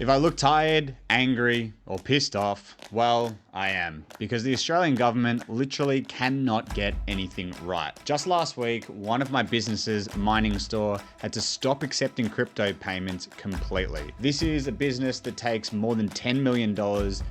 If I look tired, angry, or pissed off, well, I am. Because the Australian government literally cannot get anything right. Just last week, one of my businesses, mining store, had to stop accepting crypto payments completely. This is a business that takes more than $10 million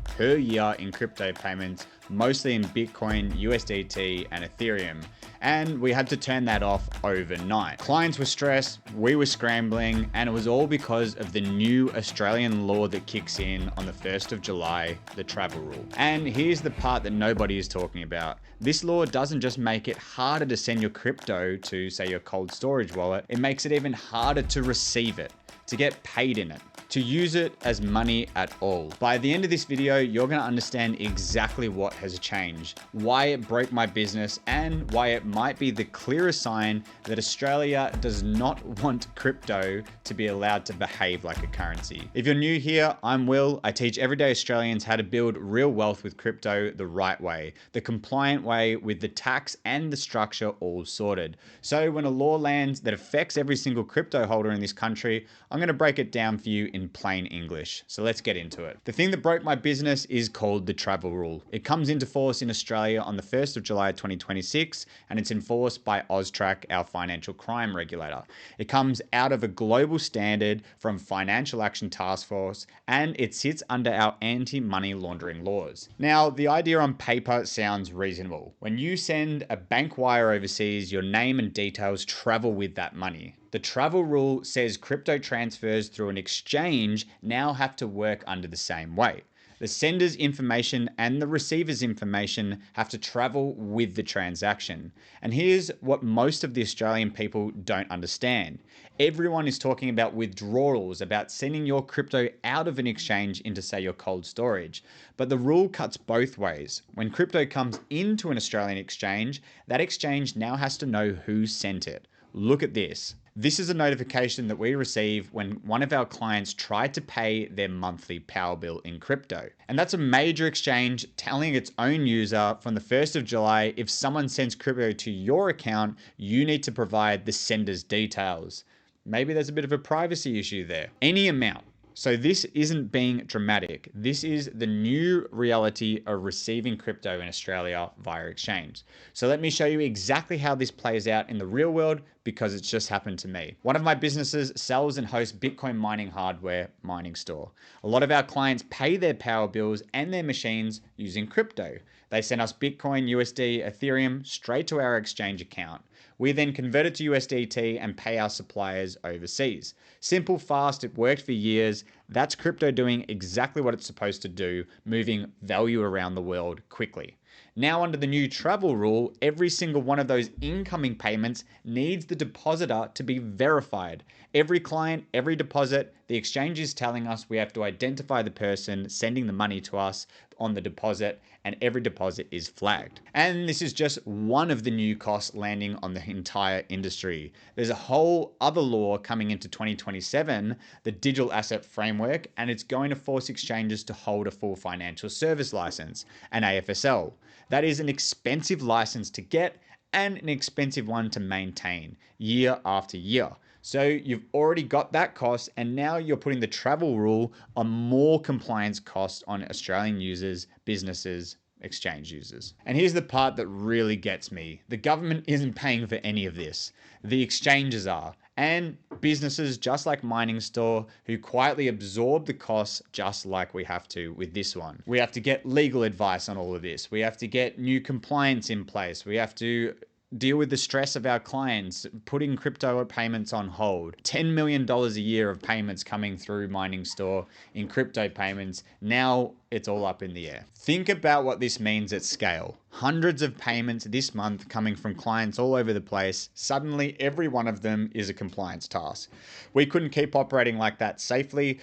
per year in crypto payments, mostly in Bitcoin, USDT, and Ethereum. And we had to turn that off overnight. Clients were stressed, we were scrambling, and it was all because of the new Australian law that kicks in on the 1st of July, the travel rule. And here's the part that nobody is talking about. This law doesn't just make it harder to send your crypto to, say, your cold storage wallet, it makes it even harder to receive it, to get paid in it, to use it as money at all. By the end of this video, you're gonna understand exactly what has changed, why it broke my business, and why it might be the clearest sign that Australia does not want crypto to be allowed to behave like a currency. If you're new here, I'm Will. I teach everyday Australians how to build real wealth with crypto the right way, the compliant way, with the tax and the structure all sorted. So when a law lands that affects every single crypto holder in this country, I'm gonna break it down for you in plain English. So let's get into it. The thing that broke my business is called the travel rule. It comes into force in Australia on the 1st of July 2026, and it's enforced by Austrac, our financial crime regulator. It comes out of a global standard from Financial Action Task Force, and it sits under our anti-money laundering laws. Now, the idea on paper sounds reasonable. When you send a bank wire overseas, your name and details travel with that money. The travel rule says crypto transfers through an exchange now have to work under the same way. The sender's information and the receiver's information have to travel with the transaction. And here's what most of the Australian people don't understand. Everyone is talking about withdrawals, about sending your crypto out of an exchange into, say, your cold storage. But the rule cuts both ways. When crypto comes into an Australian exchange, that exchange now has to know who sent it. Look at this. This is a notification that we receive when one of our clients tried to pay their monthly power bill in crypto. And that's a major exchange telling its own user from the 1st of July, if someone sends crypto to your account, you need to provide the sender's details. Maybe there's a bit of a privacy issue there. Any amount. So this isn't being dramatic. This is the new reality of receiving crypto in Australia via exchange. So let me show you exactly how this plays out in the real world, because it's just happened to me. One of my businesses sells and hosts Bitcoin mining hardware mining store. A lot of our clients pay their power bills and their machines using crypto. They send us Bitcoin, USD, Ethereum straight to our exchange account. We then convert it to USDT and pay our suppliers overseas. Simple, fast, it worked for years. That's crypto doing exactly what it's supposed to do, moving value around the world quickly. Now, under the new travel rule, every single one of those incoming payments needs the depositor to be verified. Every client, every deposit, the exchange is telling us we have to identify the person sending the money to us on the deposit, and every deposit is flagged. And this is just one of the new costs landing on the entire industry. There's a whole other law coming into 2027, the Digital Asset Framework, and it's going to force exchanges to hold a full financial service license, an AFSL. That is an expensive license to get and an expensive one to maintain year after year. So you've already got that cost, and now you're putting the travel rule on more compliance costs on Australian users, businesses, exchange users. And here's the part that really gets me. The government isn't paying for any of this. The exchanges are. And businesses just like Mining Store, who quietly absorb the costs just like we have to with this one. We have to get legal advice on all of this. We have to get new compliance in place. We have to deal with the stress of our clients, putting crypto payments on hold. $10 million a year of payments coming through Mining Store in crypto payments. Now it's all up in the air. Think about what this means at scale. Hundreds of payments this month coming from clients all over the place. Suddenly, every one of them is a compliance task. We couldn't keep operating like that safely.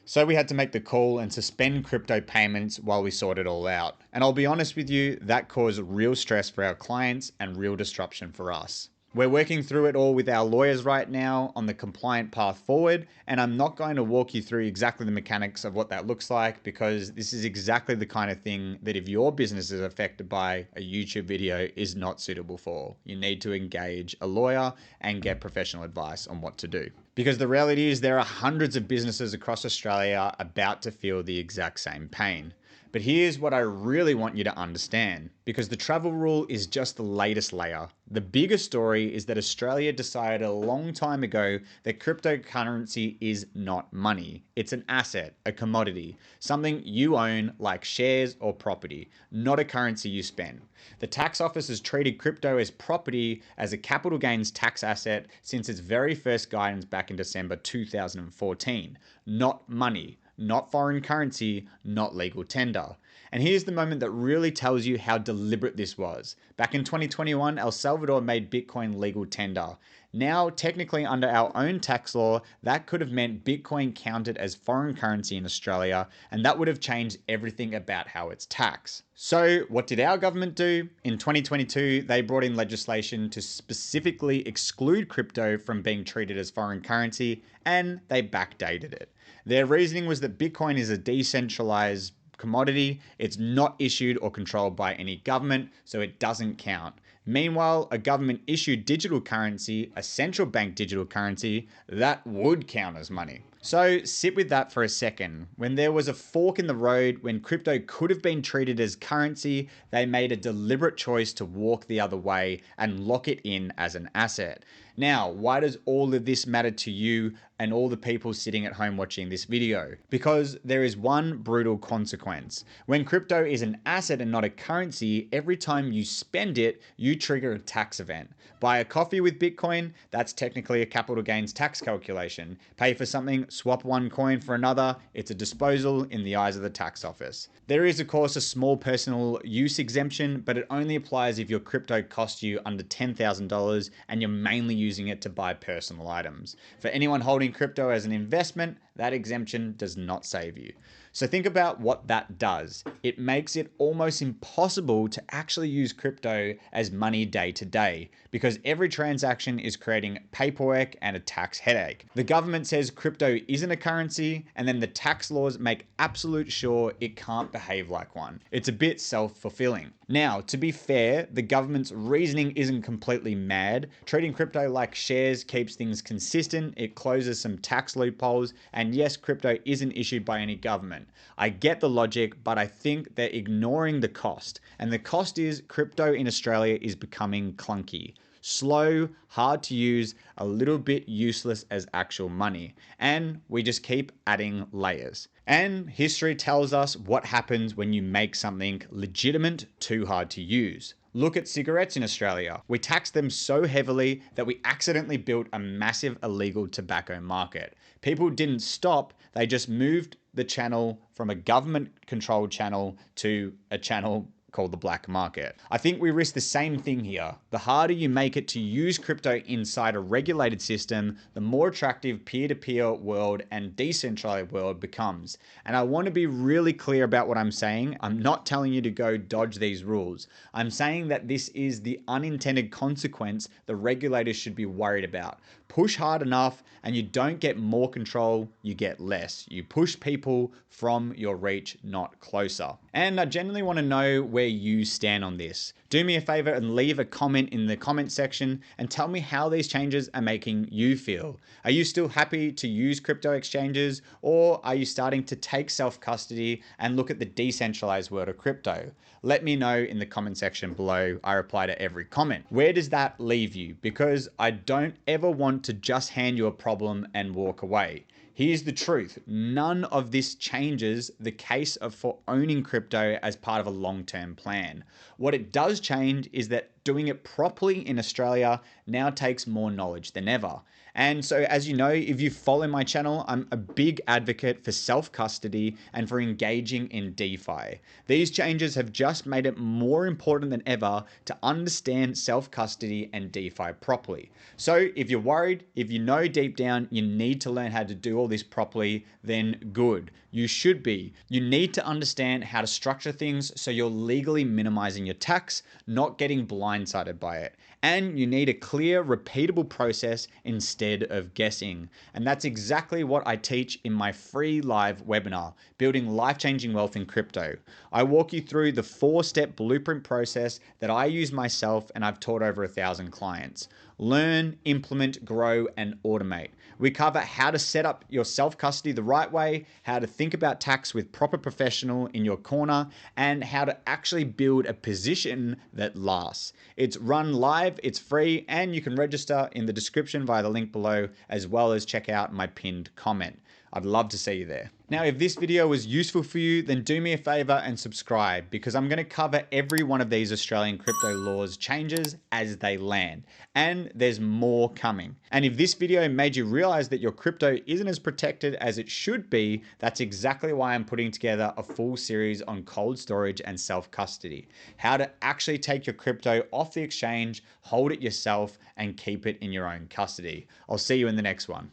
So we had to make the call and suspend crypto payments while we sort it all out. And I'll be honest with you, that caused real stress for our clients and real disruption for us. We're working through it all with our lawyers right now on the compliant path forward, and I'm not going to walk you through exactly the mechanics of what that looks like, because this is exactly the kind of thing that if your business is affected by a YouTube video is not suitable for. You need to engage a lawyer and get professional advice on what to do. Because the reality is there are hundreds of businesses across Australia about to feel the exact same pain. But here's what I really want you to understand, because the travel rule is just the latest layer. The bigger story is that Australia decided a long time ago that cryptocurrency is not money. It's an asset, a commodity, something you own like shares or property, not a currency you spend. The tax office has treated crypto as property as a capital gains tax asset since its very first guidance back in December 2014, not money. Not foreign currency, not legal tender. And here's the moment that really tells you how deliberate this was. Back in 2021, El Salvador made Bitcoin legal tender. Now, technically under our own tax law, that could have meant Bitcoin counted as foreign currency in Australia, and that would have changed everything about how it's taxed. So what did our government do? In 2022, they brought in legislation to specifically exclude crypto from being treated as foreign currency, and they backdated it. Their reasoning was that Bitcoin is a decentralized commodity. It's not issued or controlled by any government, so it doesn't count. Meanwhile, a government issued digital currency, a central bank digital currency, that would count as money. So sit with that for a second. When there was a fork in the road, when crypto could have been treated as currency, they made a deliberate choice to walk the other way and lock it in as an asset. Now, why does all of this matter to you and all the people sitting at home watching this video? Because there is one brutal consequence. When crypto is an asset and not a currency, every time you spend it, you trigger a tax event. Buy a coffee with Bitcoin, that's technically a capital gains tax calculation. Pay for something, swap one coin for another, it's a disposal in the eyes of the tax office. There is, of course, a small personal use exemption, but it only applies if your crypto costs you under $10,000 and you're mainly using it to buy personal items. For anyone holding crypto as an investment, that exemption does not save you. So think about what that does. It makes it almost impossible to actually use crypto as money day to day because every transaction is creating paperwork and a tax headache. The government says crypto isn't a currency, and then the tax laws make absolute sure it can't behave like one. It's a bit self-fulfilling. Now, to be fair, the government's reasoning isn't completely mad. Treating crypto like shares keeps things consistent, it closes some tax loopholes, and yes, crypto isn't issued by any government. I get the logic, but I think they're ignoring the cost. And the cost is crypto in Australia is becoming clunky. Slow, hard to use, a little bit useless as actual money. And we just keep adding layers. And history tells us what happens when you make something legitimate too hard to use. Look at cigarettes in Australia. We taxed them so heavily that we accidentally built a massive illegal tobacco market. People didn't stop, they just moved the channel from a government-controlled channel to a channel called the black market. I think we risk the same thing here. The harder you make it to use crypto inside a regulated system, the more attractive peer-to-peer world and decentralized world becomes. And I want to be really clear about what I'm saying. I'm not telling you to go dodge these rules. I'm saying that this is the unintended consequence the regulators should be worried about. Push hard enough and you don't get more control, you get less. You push people from your reach, not closer. And I genuinely want to know where you stand on this. Do me a favor and leave a comment in the comment section and tell me how these changes are making you feel. Are you still happy to use crypto exchanges, or are you starting to take self-custody and look at the decentralized world of crypto? Let me know in the comment section below. I reply to every comment. Where does that leave you? Because I don't ever want to just hand you a problem and walk away. Here's the truth. None of this changes the case for owning crypto as part of a long-term plan. What it does change is that doing it properly in Australia now takes more knowledge than ever. And so, as you know, if you follow my channel, I'm a big advocate for self-custody and for engaging in DeFi. These changes have just made it more important than ever to understand self-custody and DeFi properly. So if you're worried, if you know deep down you need to learn how to do all this properly, then good. You should be. You need to understand how to structure things so you're legally minimizing your tax, not getting blindsided by it. And you need a clear, repeatable process instead of guessing. And that's exactly what I teach in my free live webinar, Building Life-Changing Wealth in Crypto. I walk you through the 4-step blueprint process that I use myself and I've taught over 1,000 clients. Learn, implement, grow, and automate. We cover how to set up your self-custody the right way, how to think about tax with proper professional in your corner, and how to actually build a position that lasts. It's run live, it's free, and you can register in the description via the link below, as well as check out my pinned comment. I'd love to see you there. Now, if this video was useful for you, then do me a favor and subscribe, because I'm going to cover every one of these Australian crypto laws changes as they land. And there's more coming. And if this video made you realize that your crypto isn't as protected as it should be, that's exactly why I'm putting together a full series on cold storage and self-custody. How to actually take your crypto off the exchange, hold it yourself, and keep it in your own custody. I'll see you in the next one.